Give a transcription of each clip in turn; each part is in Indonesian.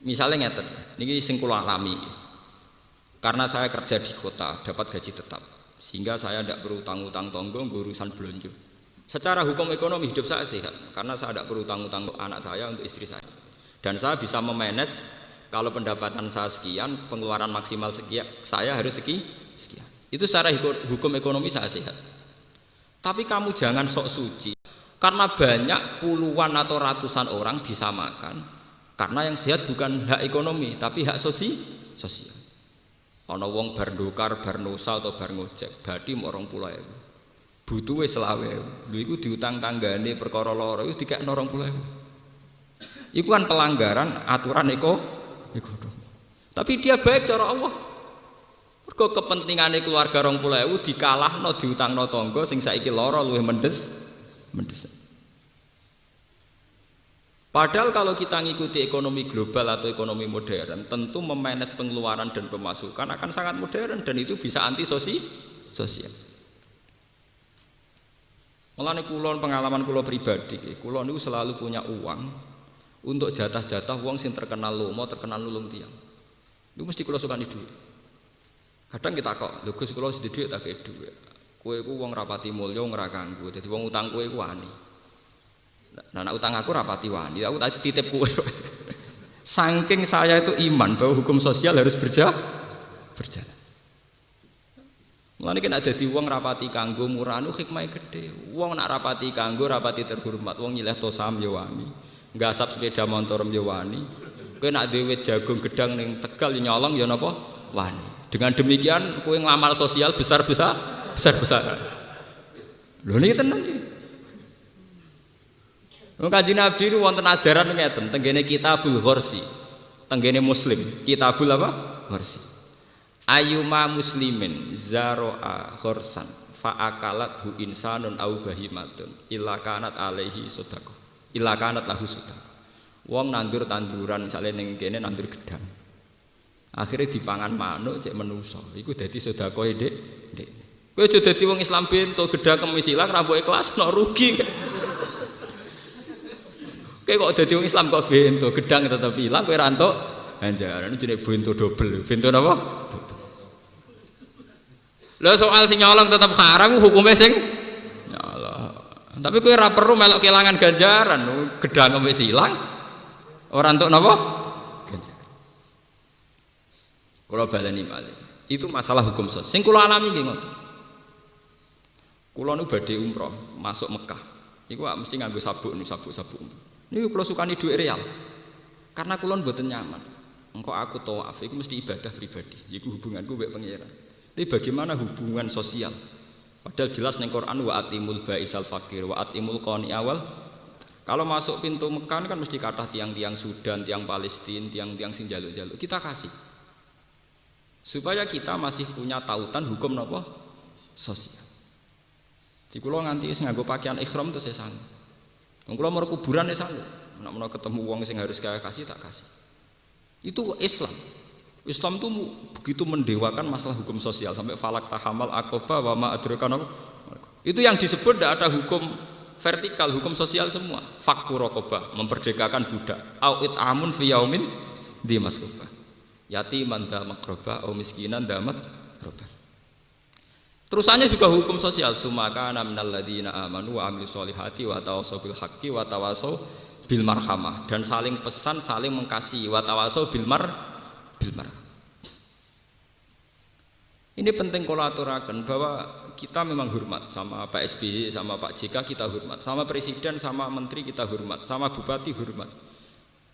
Misalnya ngeten, niki sing kula alami. Karena saya kerja di kota, dapat gaji tetap, sehingga saya tidak perlu utang-utang tonggo urusan belanja. Secara hukum ekonomi hidup saya sehat, karena saya tidak perlu utang-utang untuk anak saya, untuk istri saya. Dan saya bisa memanage kalau pendapatan saya sekian, pengeluaran maksimal sekian, saya harus sekian. Itu secara hukum ekonomi saya sehat. Tapi kamu jangan sok suci, karena banyak puluhan atau ratusan orang bisa makan, karena yang sehat bukan hak ekonomi, tapi hak sosial. Ana wong bar ndokar, bar nosa atau bar ngojek, bathi mok 20.000. Butuhe 20.000. Lho iku diutang tanggane perkara lara iku dikekno 20.000. Iku kan pelanggaran aturan ekonomi. Tapi dia baik cara Allah. Mergo kepentingane keluarga 20.000 dikalahno diutangno tangga sing saiki lara luwih mendesak. Padahal kalau kita ngikuti ekonomi global atau ekonomi modern, tentu memanage pengeluaran dan pemasukan akan sangat modern dan itu bisa anti sosial. Mulane kula pengalaman kula pribadi, kula niku selalu punya uang untuk jatah-jatah wong sing terkenal lomo, terkenal nulung tiyang. Niku mesti kula sukani dhuwit. Kadang kita kok, lho Gus kula sedhi dhuwit tak kei dhuwit. Kowe iku wong rapati mulya ora kanggo, dadi wong utang kowe iku wani. Nah, utang aku rapati wani, aku tak titip kowe. Saking saya itu iman bahwa hukum sosial harus berjalan. Mulane nek dadi wong rapati kanggo muranu hikmahe gedhe. Wong nak rapati kanggo rapati terhormat, wong nyileh tosam ya wani. Nggasap sepeda motor ya wani. Kowe nak dhewe jagung gedang ning Tegal ya nyolong ya napa? Wani. Dengan demikian kowe ngamal sosial besar-besar. Lho niki tenan iki. Kanjeng Nabi itu wonten ajaran ngeten, tenggene Kitabul Ghorsi, tenggene Muslim, Kitabul apa? Ghorsi. Ayyuma muslimin zaro'a ghorsan fa'akalat hu insanun au bahimatun illa kanat alaihi sedekah. Illa kanat lahu sedekah. Wong nandur tanduran misalnya ning kene nandur gedang. Akhirnya dipangan manuk cek menungso. Iku dadi sedekah Dik. Kowe aja dadi wong Islam bento gedang kemis ilang ra mbok ikhlas no rugi. Kayak kok dadi wong Islam kok bento, gedang tetep ilang kowe ra entuk ganjaran. Ini jenenge bento dobel. Bento napa? Dobel. Lah soal sing nyolong tetep haram hukume sing nyolong. Tapi kowe ora perlu melok kelangan ganjaran, gedang wis ilang. Ora entuk napa? Ganjaran. Kula baleni malih. Itu masalah hukum sosial. Sing kula alami nggih ngoten. Kula nu badhe umroh masuk Mekah. Iku mesti nganggo sabuk. Ini kalau sukani duit real, karena kulon mboten nyaman. Engkau aku tawaf, itu mesti ibadah pribadi. Itu hubunganku mbek pangeran. Tapi bagaimana hubungan sosial? Padahal jelas neng Quran wa atimul ba'isal fakir, wa atimul qani awal. Kalau masuk pintu Mekah kan mesti kathah tiang-tiang Sudan, tiang Palestina, tiang-tiang sing jaluk-jaluk. Kita kasih, supaya kita masih punya tautan hukum napa sosial. Di kulo nganti nganggo pakaian ihram terus saya sanggup. Kalau mau kuburan ya sanggup, nak mau ketemu uang sing harus kaya kasih tak kasih. Itu Islam. Islam itu begitu mendewakan masalah hukum sosial sampai falak tahamal akoba wama adrokan. Itu yang disebut tidak ada hukum vertikal, hukum sosial semua. Fakku rokoba, memperdekakan budak. Awit amun fiyaumin di maskoba. Yatiman dha makroba, au miskinan damat roba. Terusannya juga hukum sosial. Sumakana minal ladzina amanu wa amilus solihati wa tawassaw bil haqqi wa tawassaw bil marhamah, dan saling pesan, saling mengasihi, wa tawassaw bil marhamah. Ini penting kalau aturakan bahwa kita memang hormat sama Pak SBY, sama Pak JK kita hormat, sama presiden, sama menteri kita hormat, sama bupati hormat.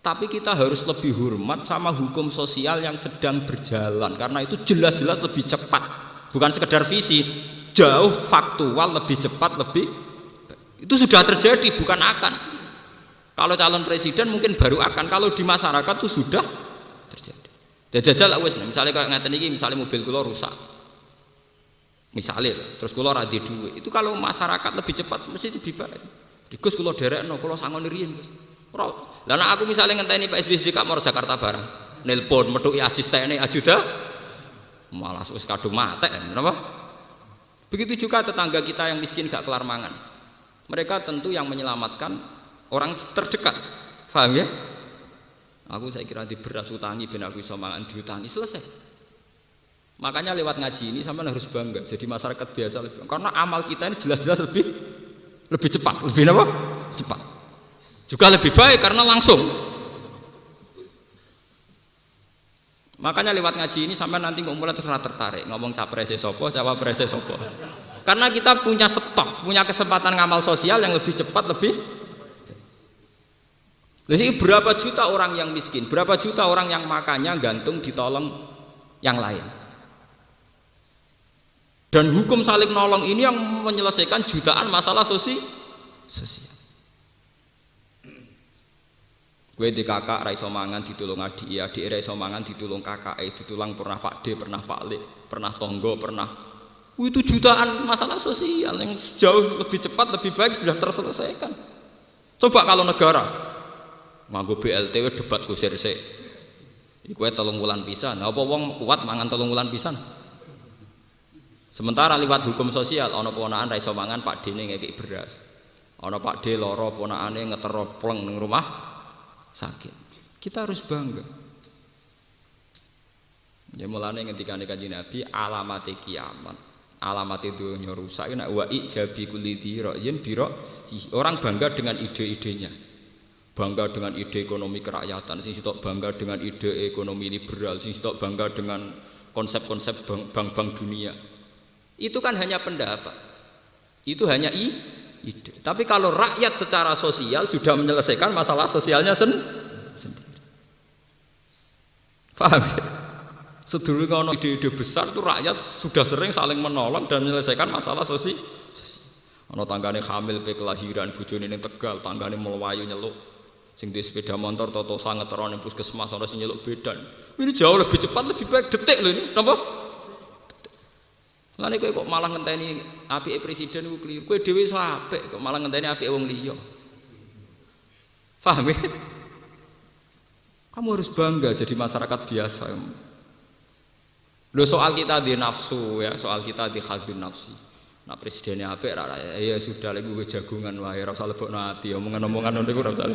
Tapi kita harus lebih hormat sama hukum sosial yang sedang berjalan, karena itu jelas-jelas lebih cepat. Bukan sekedar visi, jauh faktual, lebih cepat, lebih itu sudah terjadi, bukan akan. Kalau calon presiden mungkin baru akan, kalau di masyarakat itu sudah terjadi. Dan jajal wis, misalnya kayak ngaten iki, misalnya mobil kula rusak, misalnya, terus kula ra duwe, itu kalau masyarakat lebih cepat mesti lebih baik. Di Gus kula derekno, kula sangon riyen Gus. Ora, lah nek aku misalnya ngenteni Pak SBY mau Jakarta barang, nelpon metuki asistene ajuda malah wis kadung mate, kenapa? Begitu juga tetangga kita yang miskin gak kelar mangan. Mereka tentu yang menyelamatkan orang terdekat, paham ya? Aku saya kira di beras utangi ben aku iso mangan diutangi selesai. Makanya lewat ngaji ini sampean harus bangga jadi masyarakat biasa karena amal kita ini jelas-jelas lebih cepat, lebih apa? Cepat. Juga lebih baik karena langsung. Makanya lewat ngaji ini sampai nanti ngomong mulai terus tertarik ngomong capresnya sopo, cawapresnya sopo. Karena kita punya stok, punya kesempatan ngamal sosial yang lebih cepat, lebih. Jadi berapa juta orang yang miskin, berapa juta orang yang makannya gantung ditolong yang lain. Dan hukum saling nolong ini yang menyelesaikan jutaan masalah sosial. Gue di kakak raiso mangan ditulung adik, adik raiso mangan ditulung kakak, ditulung pernah Pak D, pernah Pak Lek, pernah Tonggo, pernah. Itu jutaan masalah sosial yang jauh lebih cepat, lebih baik sudah terselesaikan. Coba kalau negara nganggo BLT debat kusir sik. Iku 3 wulan pisan. Apa wong kuat mangan 3 wulan pisan? Sementara lewat hukum sosial ana ponakan ra iso mangan Pak D ngekeki beras. Ana Pak D lara ponakane ngetero pleng ning rumah sakit. Kita harus bangga. Ya mulane ngendikane Kanjeng Nabi alamate kiamat, alamate donya rusak nek wa ijabi kulli dhira yen biro orang bangga dengan ide-idenya. Bangga dengan ide ekonomi kerakyatan, sing sitok bangga dengan ide ekonomi liberal, sing sitok bangga dengan konsep-konsep bank-bank dunia. Itu kan hanya pendapat. Itu hanya ide. Tapi kalau rakyat secara sosial sudah menyelesaikan masalah sosialnya sendiri. Paham ya? Sedulur kalau ide-ide besar itu rakyat sudah sering saling menolong dan menyelesaikan masalah sosial. Ana tanggane hamil pe kelahiran bojone ning Tegal, tanggane mlayu nyeluk. Sing di sepeda motor toto sangat terone puskesmas ana sing nyeluk bedan. Ini jauh lebih cepat, lebih baik, detik lho ini. Napa? Lane kowe kok malah ngenteni apike presiden ku keliru. Kowe dhewe iso apik kok malah ngenteni apike wong liya. Paham ya? Kamu harus bangga jadi masyarakat biasa. Loh soal kita di nafsu ya, soal kita di khadzun nafsi. Nah presidennya apik ya sudah lagi gue jagungan wae ora usah lebokno ati omongan-omongan niku ora usah.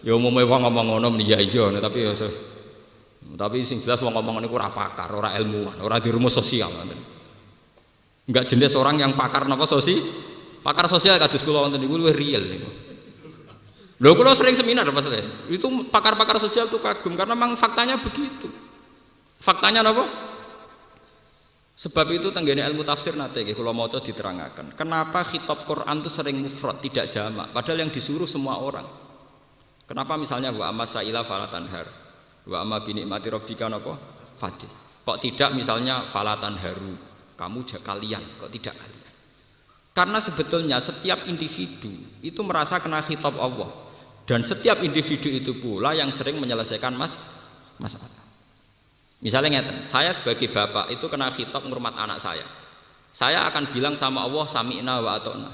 Ya umume wong ngomong ngono ya iya tapi ya tapi sing jelas wong ngomong niku ora pakar, ora ilmuwan, ora di rumus sosial ngoten. Enggak jelas orang yang pakar napa pakar sosial kados kula wonten niku luwih real niku. Lho kula sering seminar Mas Le. Itu pakar-pakar sosial tuh kagum karena memang faktanya begitu. Faktanya napa? Sebab itu tenggene ilmu tafsir nate nggih kula maca diterangaken. Kenapa khitab Quran itu sering mufrad tidak jamak padahal yang disuruh semua orang. Kenapa misalnya wa amma sa'ila fala tanhar. Wa amma bi nikmati rabbika napa? Fadis. Kok tidak misalnya fala tanharu. Kamu kalian, kok tidak kalian? Karena sebetulnya setiap individu itu merasa kena khitab Allah dan setiap individu itu pula yang sering menyelesaikan masalah. Misalnya ngeten, saya sebagai bapak itu kena khitab ngurmat anak saya. Saya akan bilang sama Allah sami'na wa ata'na.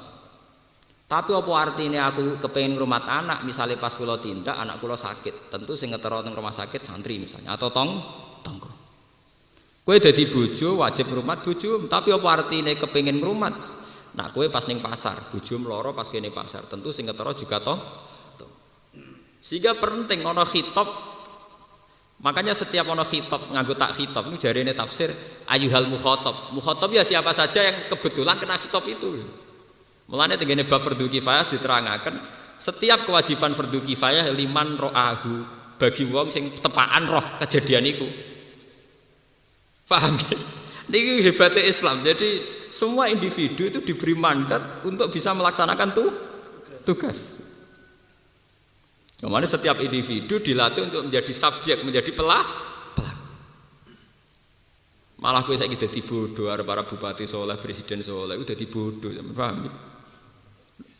Tapi apa artinya aku kepengen ngurmat anak, misalnya pas kula tindak anak kula sakit, tentu sing ngetero teng rumah sakit santri misalnya atau tonggo. Kowe dadi bojo wajib ngurmat bojo, tapi apa artinya kepengen ngurmat? Nah, kowe pas ning pasar, bojo mloro pas kene pasar, tentu sing ngetero juga toh. Sehingga penting ana khitab. Makanya setiap ono khitab nganggo tak khitab ini jarene tafsir ayyuhal mukhatab. Mukhatab ya siapa saja yang kebetulan kena khitab itu. Mulane tengene bab fardhu kifayah diterangaken setiap kewajiban fardhu kifayah liman ro'ahu bagi wong sing tepaan roh kejadian iku. Paham? Niki hebatnya Islam. Jadi semua individu itu diberi mandat untuk bisa melaksanakan tugas. Kemana setiap individu dilatih untuk menjadi subjek, menjadi pelaku. Malah gue saya gitu bodoh, para bupati soleh, presiden soleh, udah dibodoh, paham?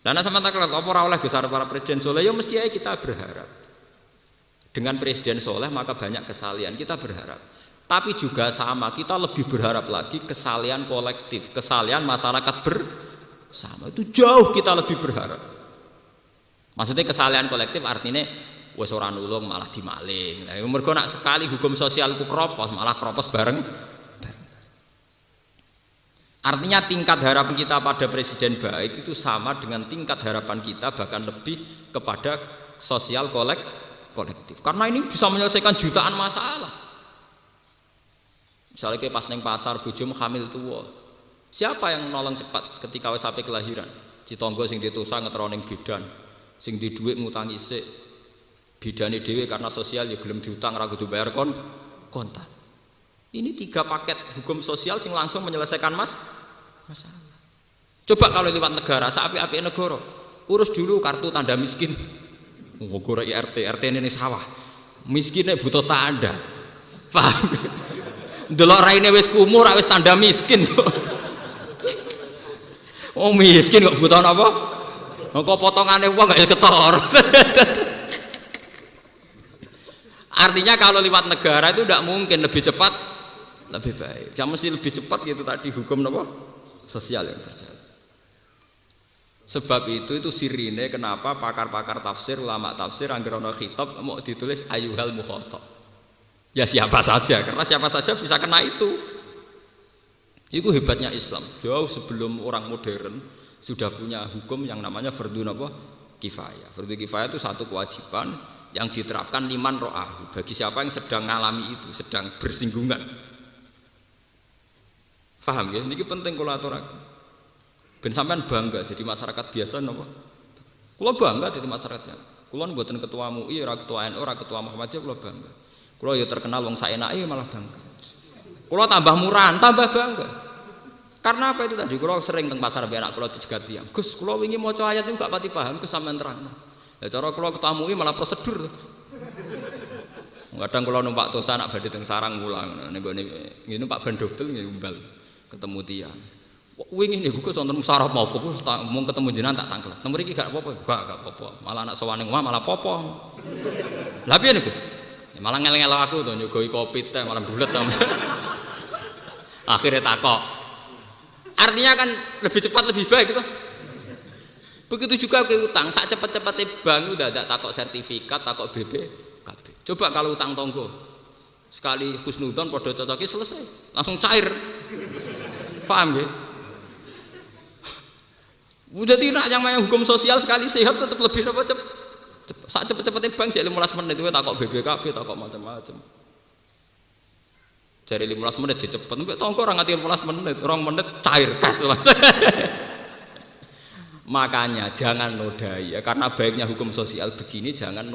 Karena sama tak kelihatan apa oleh besar para presiden soleh, ya mesti aja kita berharap. Dengan presiden soleh maka banyak kesalahan, kita berharap. Tapi juga sama, kita lebih berharap lagi kesalahan kolektif, kesalahan masyarakat bersama itu jauh kita lebih berharap. Maksudnya kesalahan kolektif artinya wis ora nulung malah dimaling. Lah mergo nak sekali hukum sosial ku kropos malah kropos bareng. Artinya tingkat harapan kita pada presiden baik itu sama dengan tingkat harapan kita bahkan lebih kepada sosial kolektif. kolektif. Karena ini bisa menyelesaikan jutaan masalah. Misalnya kayak pas neng pasar bojomu hamil tua. Siapa yang nolong cepat ketika wis sampai kelahiran? Ditonggo sing ditosa ngetroning bidan, sing di dhuwit ngutangi sik. Bidane dhewe karena sosial ya gelem diutang ra kudu bayar kontan. Ini 3 paket hukum sosial sing langsung menyelesaikan masalah. Coba kalau lewat negara, sapi-api negara, urus dulu kartu tanda miskin. Ngogoro RT ini sawah. Miskinnya butuh tanda. Paham? Delok raine wis kumuh, ra wis tanda miskin. Oh miskin kok butuh apa? Kok potongane wong gak ketor. Artinya kalau lewat negara itu tidak mungkin lebih cepat, lebih baik. Jangan mesti lebih cepat gitu tadi hukum apa? Sosial yang berjalan. Sebab itu sirine kenapa pakar-pakar tafsir, ulama tafsir angger ana khitab mau ditulis ayyuhal mukhatab. Ya siapa saja, karena siapa saja bisa kena itu. Itu hebatnya Islam. Jauh sebelum orang modern sudah punya hukum yang namanya fardhu kifayah. Fardhu kifayah itu satu kewajiban yang diterapkan liman ro'ahu bagi siapa yang sedang mengalami itu, sedang bersinggungan. Paham ya? Ini penting kalau aturaken. Ben sampean bangga jadi masyarakat biasa napa? Kula bangga jadi masyarakatnya. Kula mboten ketua MUI, ora ketua NU, ora ketua Muhammadiyah, kula bangga. Kula ya terkenal wong saenake malah bangga. Kula tambah murahan, tambah bangga. Karena apa itu tadi? Kula sering teng pasar anak kula dijegat tiyang. Gus, kula wingi maca ayat itu gak pati paham, Gus sampean terangno. Ya cara kula ketua MUI malah prosedur. Kadang kula numpak tosa anak badhe teng sarang mulang. Ning gone ngene Pak Bandobel nggih umbal ketemu tiyang. Wingi niku Gus wonten musyawarah apa Gus mung ketemu jenengan tak tangkel. Nomor iki gak apa-apa, gak apa-apa. Malah anak sowan ning omah malah apa-apa. Lah piye niku? Ya malah ngel-ngel aku to nyogoi kopi teh malah bulet to. Akhirnya takok. Artinya kan lebih cepat lebih baik gitu. Begitu juga ke utang, sak cepet-cepete bank udah ada takok sertifikat, takok BPKB. Coba kalau utang tonggo. Sekali husnudzon padha cocoki selesai, langsung cair. Paham nggih? Udah tidak yang main hukum sosial sekali sehat tetap lebih cepet. Saat cepet-cepetnya bank jadi 15 menit itu takut BBKB, takut macam-macam. Jadi 15 menit jadi cepet. Mbak tongko orang ngati 15 menit, orang menit cair kas. Makanya jangan nodai ya, karena baiknya hukum sosial begini jangan